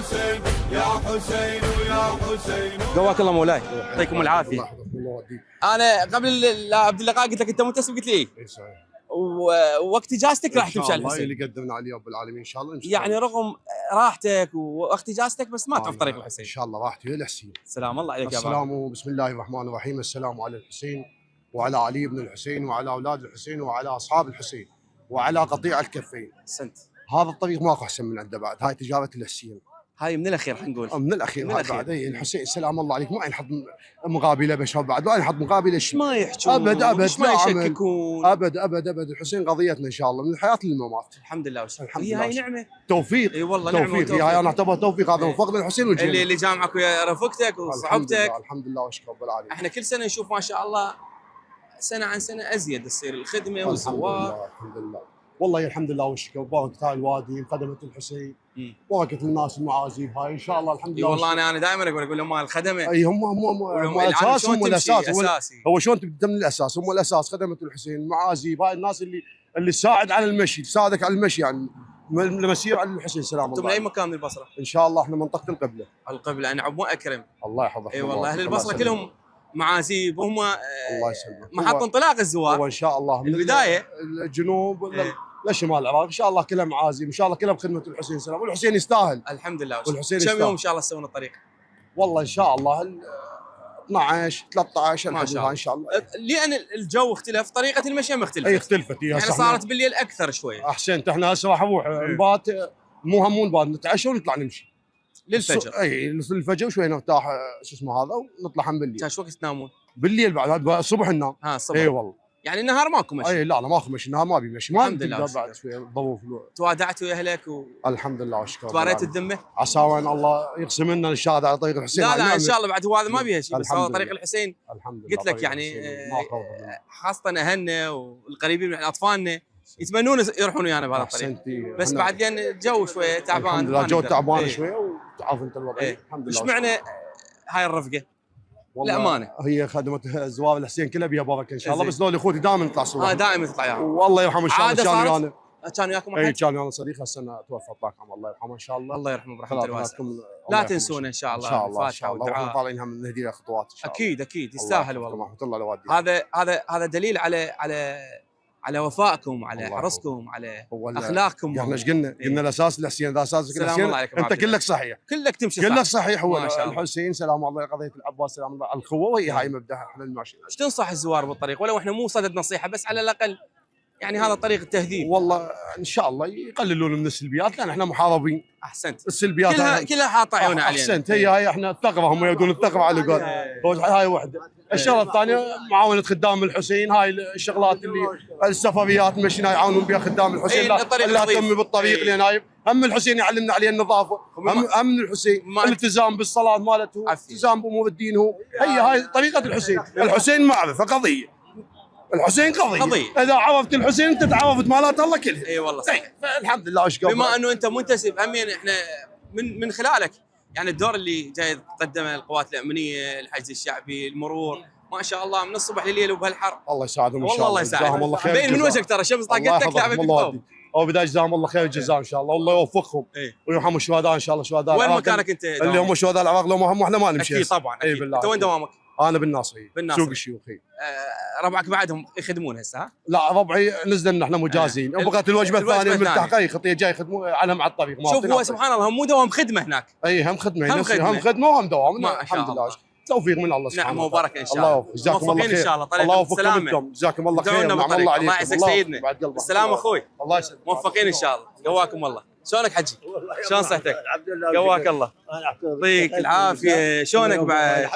حسين يا حسين ويا حسين. قواك الله مولاي، يعطيكم العافيه. انا قبل لا ابدا اللقاء قلت لك انت منتسب، قلت لي ايه صحيح. ووقت اجازتك راح تمشي على الله الحسين اللي قدمنا عليه رب العالمين ان شاء الله يعني رغم راحتك ووقت اجازتك بس ما تروح طريق ان الحسين. شاء الله راحتي للحسين. سلام الله عليك يا بابا. السلام بسم الله الرحمن الرحيم. السلام على الحسين وعلى علي بن الحسين وعلى اولاد الحسين وعلى اصحاب الحسين وعلى قطيع الكفين. احسنت. هذا الطريق ماكو احسن من عنده بعد، هاي تجاره الحسين. هاي من الاخير حنقول من الاخير بعد الحسين سلام الله عليك ما ينحط مقابله بشر بعد، ما ينحط مقابله شيء ما يحجون ابد ما يشككون ابد الحسين قضيتنا ان شاء الله من الحياه للممات. الحمد لله الحمد هي لله. هاي نعمه توفيق. اي والله توفيق. نعمه وتوفيق. هاي انا اعتبرها توفيق، هذا من فضل الحسين والجنة. اللي جامعك ويا رفقتك وصحبتك. الحمد لله واشكر رب العالمين. احنا كل سنه نشوف ما شاء الله سنه عن سنه ازيد تصير الخدمه والزوار. الحمد لله والله الحمد لله والشكر. بركة هاي الوادي خدمة الحسين، بركة الناس المعازيب هاي ان شاء الله الحمد لله. والله انا دائما اقول لهم مال الخدمه. اي هم الاساس، هم الاساس. اساسي. هو شلون تبدا من الاساس؟ هم الاساس خدمة الحسين المعازيب، هاي الناس اللي تساعد على المشي، تساعدك على المشي يعني المسير على الحسين. سلام الله. انتم من اي مكان من البصره؟ ان شاء الله احنا منطقة القبلة. القبله انا عبو اكرم. الله يحفظك. اي والله اهل البصره كلهم معازيب وهم الله يسلمك. محط انطلاق الزوار. هو ان شاء الله من البدايه الجنوب لشمال العراق ان شاء الله كلها معازيم، ان شاء الله كلها بخدمه الحسين. سلام. والحسين يستاهل. الحمد لله. والحسين كم يوم ان شاء الله تسوون الطريق؟ والله ان شاء الله 12 13 ما شاء الله ان شاء الله. لان الجو اختلف، طريقه المشي مختلفه. اي اختلفت يعني صارت بالليل اكثر شويه. احسنت. احنا هسه راح نروح نبات، مو همون نبات، نتعشى ونطلع نمشي للفجر. اي للفجر شوي نرتاح شو اسمه هذا ونطلع هم بالليل. شو وقت تنامون؟ بالليل بعد الصبح ننام. الصبح. اي والله. يعني النهار ماكو مشي؟ اي لا ماكو مشي، النهار ما بيمشي. ما الحمد لله. بعد شوي ظروف. توادعت ويا اهلك الحمد لله واشكر. تواريت الذمه؟ عسى وين الله يقسم لنا الشهاده على طريق الحسين. لا ان شاء الله بعد هو هذا ما بيها شيء، بس هو طريق الحسين الحمد لله. قلت لك يعني خاصه اهلنا والقريبين من اطفالنا يتمنون يروحون ويانا بهذا الطريق، بس بعد لان الجو شويه تعبان. الحمد لله الجو تعبان شويه وتعرف انت الوضع. الحمد لله. ايش معنى هاي الرفقه؟ الامانه هي خدمه زوار الحسين كلها بيها بركه ان شاء الله. بس لو اخوتي دائما نطلع صور. دائما تطلع وياهم. والله يرحمه ان شاء الله. كان ويانا. كان وياكم اي كان ويانا صديق هسه توفى الله يرحمه. الله يرحمه ان شاء الله. الله يرحمه برحمته الواسعه. لا تنسونا ان شاء الله. ان شاء الله. الفاتحه والدعاء. طالعين هم نهدي له خطوات ان شاء الله. اكيد يستاهل والله. رحمه الله لوالديه. هذا دليل على وفائكم، على حرصكم، على اخلاقكم. احنا ايش قلنا؟ قلنا الاساس الحسين، اذا اساسك الحسين انت كلك صحيح، كلك تمشي صح، كلك صحيح. هو الحسين سلام الله، قضيه العباس سلام الله، الخوه وهي هاي مبداها احنا الماشي. ايش تنصح الزوار بالطريق؟ ولو احنا مو صدد نصيحه بس على الاقل يعني هذا طريق التهذيب. والله ان شاء الله يقللون من السلبيات لان احنا محاربين. احسنت. السلبيات كلها حاطه عيونها علينا. احسنت. هي احنا الثقافه، هم يبدون الثقافه على قول. هاي وحده. الشغله الثانيه معاونه خدام الحسين، هاي الشغلات اللي السفريات مشينا يعاونون بها خدام الحسين. لا تهتم بالطريق لان هاي هم الحسين يعلمنا عليه النظافه، هم الحسين الالتزام بالصلاه مالته، التزام بامور الدين. هاي طريقه الحسين. الحسين معرفه قضيه. الحسين قضية. اذا عرفت الحسين انت تعرفت مالات الله كلها. اي والله صح. الحمد لله واشكر. بما انه انت منتسب همين احنا من خلالك يعني الدور اللي جاي تقدمه القوات الامنيه، الحشد الشعبي، المرور، ما شاء الله من الصبح لليل وبهالحر. الله يساعدهم ان شاء الله. والله جزاهم الله خير. بين من وجهك ترى شمس طاقتك لعبك بالثوب. او بدايه جزاهم الله خير الجزاء ان شاء الله. والله يوفقهم ويرحموا الشهداء ان شاء الله. شهداء وين مكانك انت؟ اللي هم شهداء العراق. لو ما هم احنا ما نمشي. اكيد طبعا. اي بالله. انت وين دوامك؟ انا بالناصري. سوق الشيوخ. ربعك بعدهم يخدمون هسه؟ لا ربعي نزلنا احنا مجازين. بغت الوجبه الثانيه من التحقيق خطيه جاي يخدمون على الطريق. شوف هو سبحان الله هم مو دوام خدمه هناك. اي هم خدمه. هم خدمه وهم دوام. الحمد لله. توفيق من الله سبحانه نعم وبركه ان شاء الله. الله جزاكم الله خير. ان شاء الله. الله يوفقكم. جزاكم الله خير. نعم الله عليكم. الله يعزك سيدنا. السلام اخوي. الله يسلمك. موفقين ان شاء الله. قواكم الله. شلونك حجي؟ شلون صحتك؟ الحمد لله. قواك الله. يعطيك العافيه. شلونك بعد؟